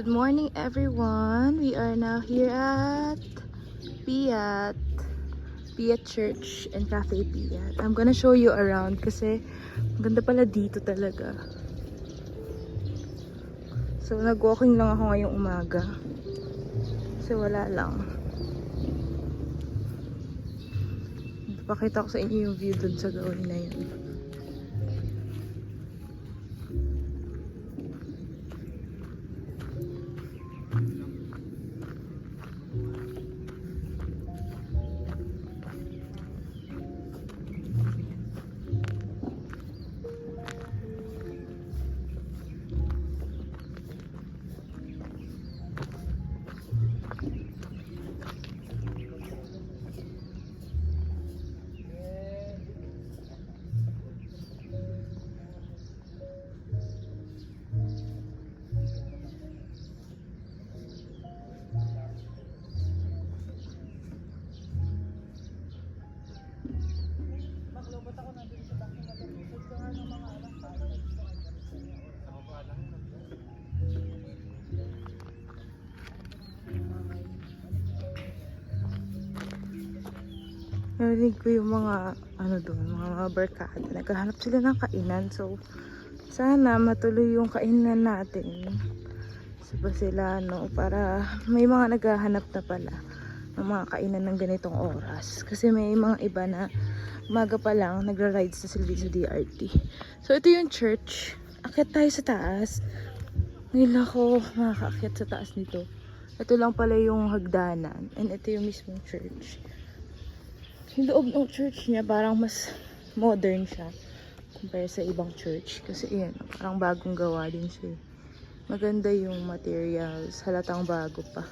Good morning everyone. We are now here at Piat Church and Cafe Piat. I'm gonna show you around kasi ganda pala dito talaga. So nag-walking lang ako ngayong umaga. So wala lang. Pakita ko sa inyo yung view dun sa gawin na yun. Narinig ko yung mga doon, mga barkada. Naghahanap sila ng kainan. So sana matuloy yung kainan natin sa Basilano para may mga naghahanap na pala ng mga kainan ng ganitong oras. Kasi may mga iba na umaga pa lang nagra-rides na sila sa DRT. So ito yung church. Akyat tayo sa taas. Ngayon ako makakaakyat sa taas nito. Ito lang pala yung hagdanan. And ito yung mismong church. Yung loob ng church niya parang mas modern siya compare sa ibang church. Kasi yan, parang bagong gawa din siya. Maganda yung materials. Halatang bago pa.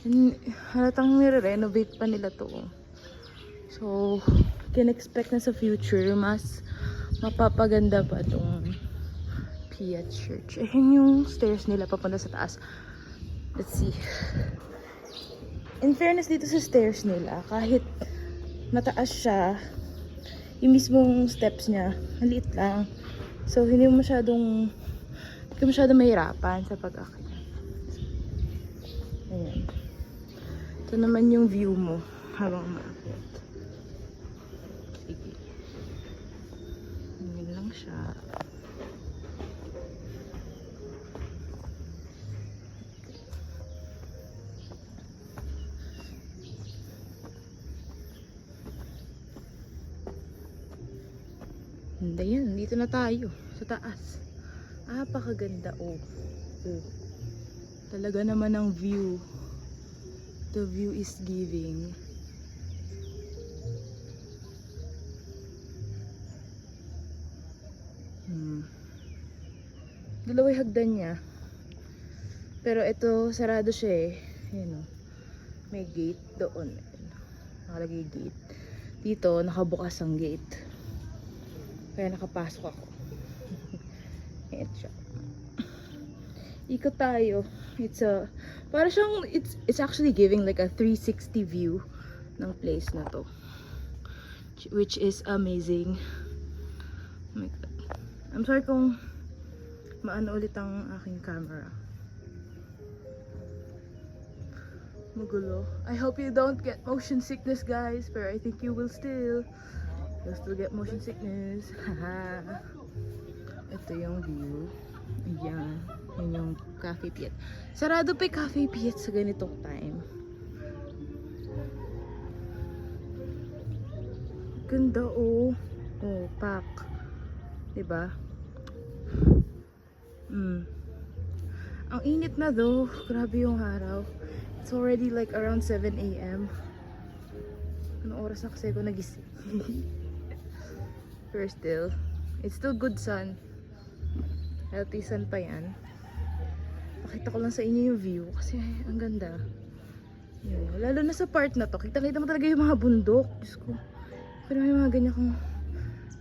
And halatang nire-renovate pa nila to. So, can expect na sa future mas mapapaganda pa itong Piat Church. Ayan yung stairs nila papunta sa taas. Let's see. In fairness dito sa stairs nila, kahit mataas siya, yung mismong steps niya, maliit lang. So, hindi ka masyadong mahirapan sa pag-akyat. Ayan. Ito naman yung view mo habang maakyat. Sige. Ayan lang siya. Ayan, dito na tayo sa taas. Napakaganda oh. Talaga naman ang view. The view is giving. Dalawa yung hagdan niya. Pero ito sarado siya eh. Ayan oh. May gate doon. Nakalagay gate. Dito nakabukas ang gate. Kaya nakapasok ako. Ayan siya. Ikot tayo. Para siyang, it's actually giving like a 360 view ng place na to. Which is amazing. Oh my God. I'm sorry kung maano ulit ang aking camera. Magulo. I hope you don't get motion sickness guys. Pero I think you will still. You'll still get motion sickness. Haha. Ito yung view. Ayan. Yun yung Cafe Piat. Sarado pa yung Cafe Piat sa ganitong time. Ganda oh. Oh, pack. Diba? Ang init na though. Grabe yung araw. It's already like around 7 AM. Anong oras na kasi ako nagising? Pero still, it's still good sun. Healthy sun pa yan. Pakita ko lang sa inyo yung view kasi ang ganda. Yun. Lalo na sa part na to, kita-kita mo talaga yung mga bundok. Diyos ko. Pero may mga ganyan kong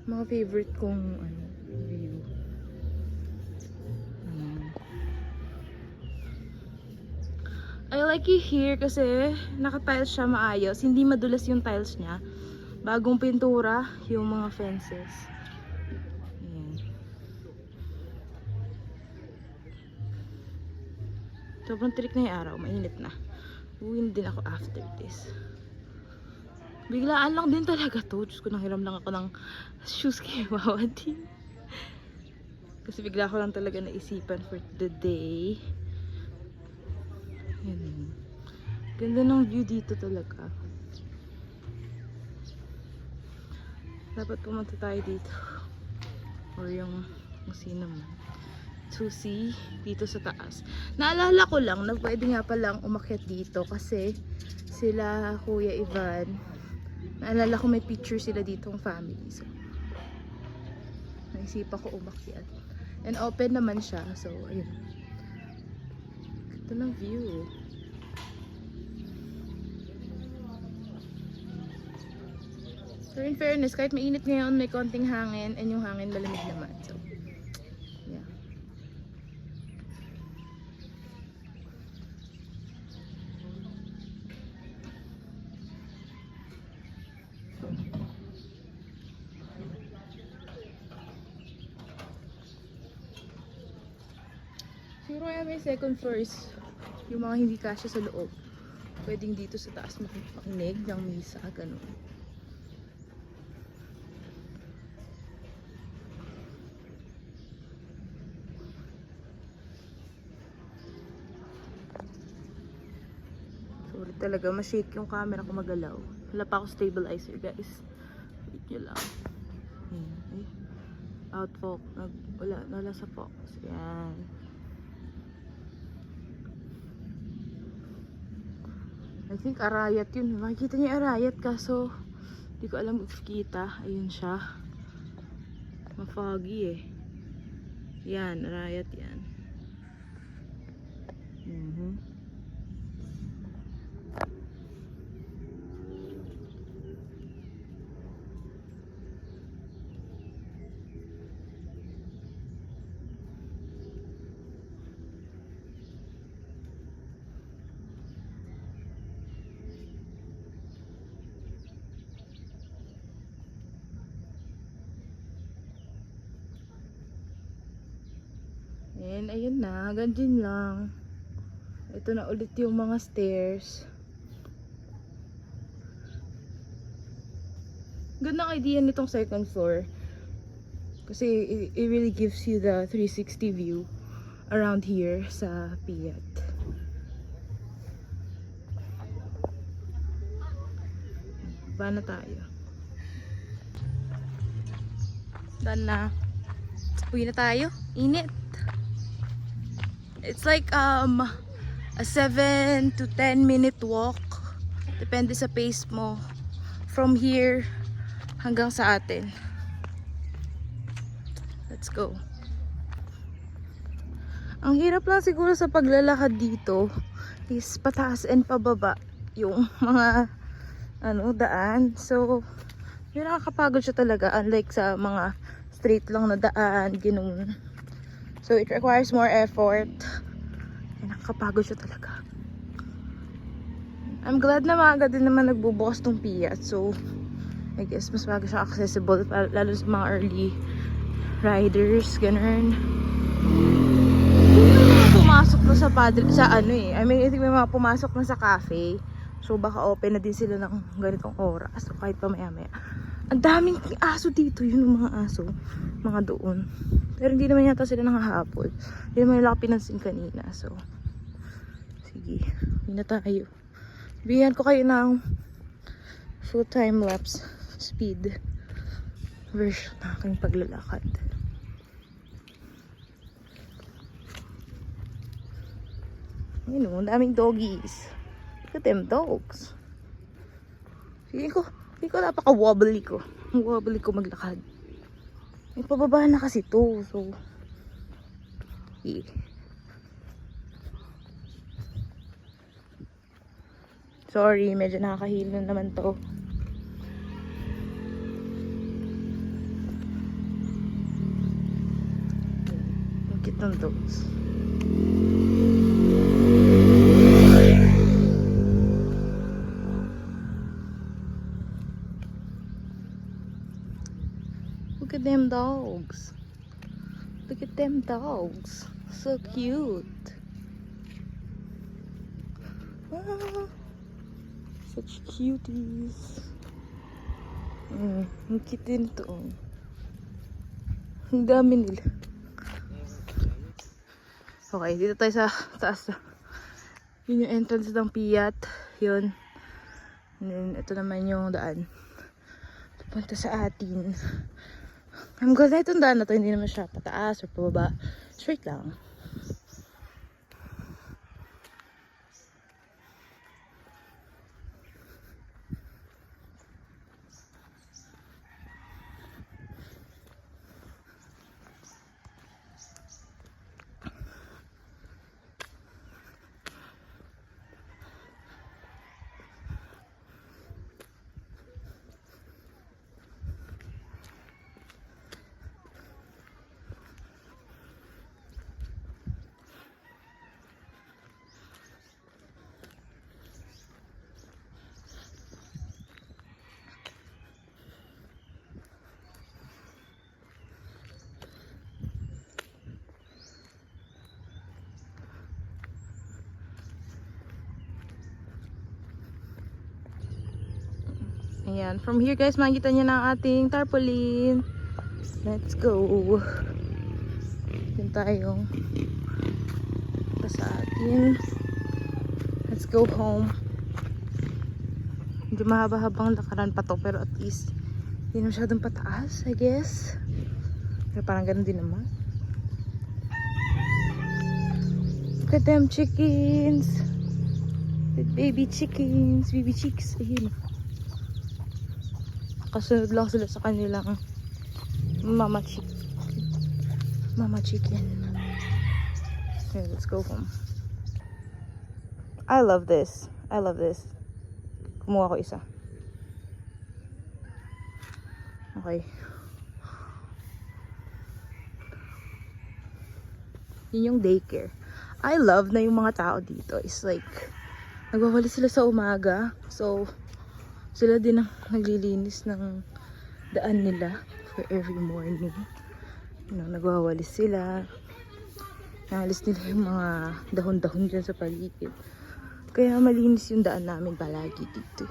mga favorite kong view. I like it here kasi naka-tiles siya maayos. Hindi madulas yung tiles niya. Bagong pintura yung mga fences. Ayan. Sobrang tirik na yung araw, mainit na. Uwi din ako after this. Biglaan lang din talaga to. Diyos ko, nanghiram lang ako ng shoes kay Wawa din. Kasi bigla ko lang talaga naisipan for the day. Yan. Ganda ng view dito talaga. Dapat pumunta tayo dito. Or yung sino mo. To see dito sa taas. Naalala ko lang na pwede nga palang umakyat dito kasi sila Kuya Ivan, naalala ko may picture sila ditong family. So, naisipan ko umakyat. And open naman siya. So, ayun. Ito ng view. So, in fairness, kahit mainit ngayon, may konting hangin. And yung hangin malamig naman. So, yeah. Siguro kaya may second floors, yung mga hindi kasya sa loob. Pwedeng dito sa taas makinig ng misa, ganun. Sorry talaga, ma-shake yung camera ko magalaw. Wala pa ako stabilizer, guys. Wait nyo lang. Ay. Out focus. Wala sa focus. Yan. I think Arayat yun. Makikita niya Arayat kaso di ko alam if kita. Ayun siya. Ma-foggy eh. Yan, Arayat yan. And ayun na, ganyan lang. Ito na ulit yung mga stairs. Gandang idea nitong second floor. Kasi it really gives you the 360 view around here sa Piat. Ba na tayo. Done na. Uwi na tayo. Init. It's like a 7 to 10 minute walk. Depende sa pace mo. From here hanggang sa atin. Let's go. Ang hirap lang siguro sa paglalakad dito is pataas and pababa yung mga daan. So, yun, nakakapagod siya talaga. Unlike sa mga straight lang na daan, ganoon. So, it requires more effort. Nakakapagod siya talaga. I'm glad na maaga din naman nagbubukas tong Piat. So, I guess mas maaga siya accessible. Lalo sa mga early riders, ganun. Hindi naman pumasok na sa I mean, I think may mga pumasok na sa cafe. So, baka open na din sila ng ganitong oras. So, kahit pa maya-maya. Ang daming aso dito. Yun yung mga aso. Mga doon. Pero hindi naman yata sila nakahapon. Hindi naman nila ako pinansin kanina. So, sige. Hindi na tayo. Bigyan ko kayo ng full time lapse speed version ng aking paglalakad. Yun o, daming doggies. Look at them dogs. Hindi ko napaka-wobbly ko. Wobbly ko maglakad. May pababa na kasi to. So, yeah. Sorry, medyo nakakahilo naman to. Ang cute ng dogs. Look at them dogs. Look at them dogs. So cute. Such cuties. Ang cute din ito. Oh. Ang dami nila. Okay, dito tayo sa taas. Yun yung entrance ng Piat. Yun. And then, ito naman yung daan. Punta sa atin. I'm glad na itong daan na to. Hindi naman siya pataas or pababa. Straight lang. Ayan. From here guys, makikita niyo na ang ating tarpaulin. Let's go. Yun tayong pa sa atin. Let's go home. Medyo mahaba-habang lakaran pa to, pero at least hindi na masyadong pataas, I guess. Pero parang ganun din naman. Look at them chickens. The baby chickens. Baby chicks. Ayun. Kasunod lang sila sa kanilang mama chicken. Okay, let's go home. I love this. Kumuha ko isa. Okay. Yun yung daycare. I love na yung mga tao dito. It's like, nagwawali sila sa umaga. So, sila din ang naglilinis ng daan nila for every morning. You know, nagwawalis sila. Naalis nila yung mga dahon-dahon dyan sa paligid. Kaya malinis yung daan namin palagi dito.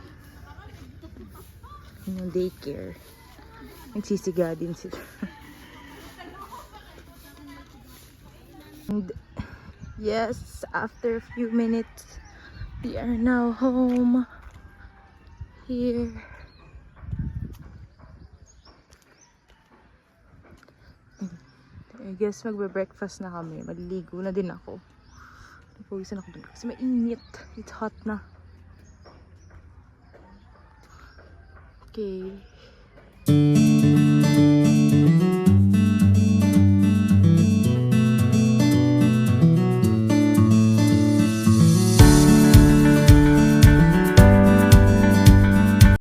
Yun yung daycare. Nagsisiga din sila. And yes, after a few minutes, we are now home. Here. I guess magbe-breakfast na kami. Maliligo na din ako. Napawisan ako dun kasi mainit. It's hot na. Okay.